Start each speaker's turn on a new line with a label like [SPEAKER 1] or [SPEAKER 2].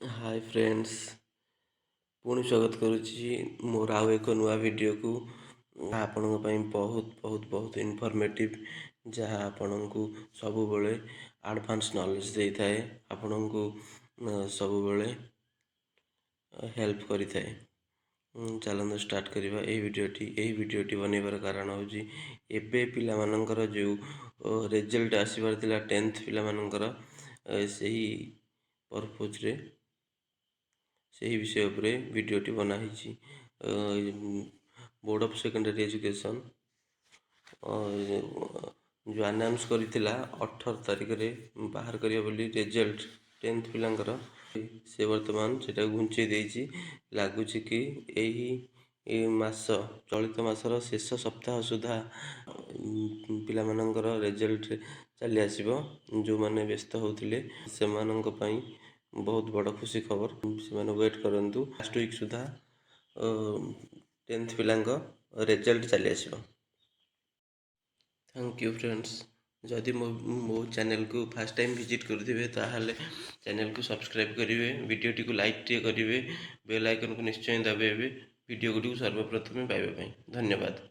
[SPEAKER 1] Hi friends, पुणी स्वागत करुच्ची मोर आउ एक नुआ वीडियो को आपनों ପାଇଁ बहुत बहुत बहुत इनफॉर्मेटिव जहाँ आपनों को सबु बड़े एडवांस नॉलेज दे थाए आपनों को सबु बड़े हेल्प करी थाए। चलना स्टार्ट करिबा एही वीडियोटी बनैबार कारण होची एबे पिला मानकर जो रिजल्ट आसीबार थिला 10th पिला मानकर सही पर्पज रे सही विषय उपरे वीडियोटी बनाही बोर्ड ऑफ सेकेंडरी एजुकेशन जो अनाउंस करिथिला 18 तारिख रे बाहर करिया बोली रिजल्ट 10th पिलांकर से वर्तमान सेटा घुंचे देइछि लागुछि कि एही मास चलित मासर शेष सप्ताह सुधा पिला मानकर रिजल्ट चली आसीबो। जो माने व्यस्त होतिले सेमानंक पई बहुत बड़ खुशी खबर से वेट करंतु लास्ट वीक सुधा 10th पिलांक रिजल्ट चली आसीबो। Thank you friends. जदि मो चैनल को फर्स्ट टाइम विजिट करथिबे ताहाले चैनल को सब्सक्राइब करिवे, वीडियोटी को लाइक टे करिवे, बेल आइकन को निश्चय दबाइबे वीडियो को सर्वप्रथम पाइबा पई। धन्यवाद।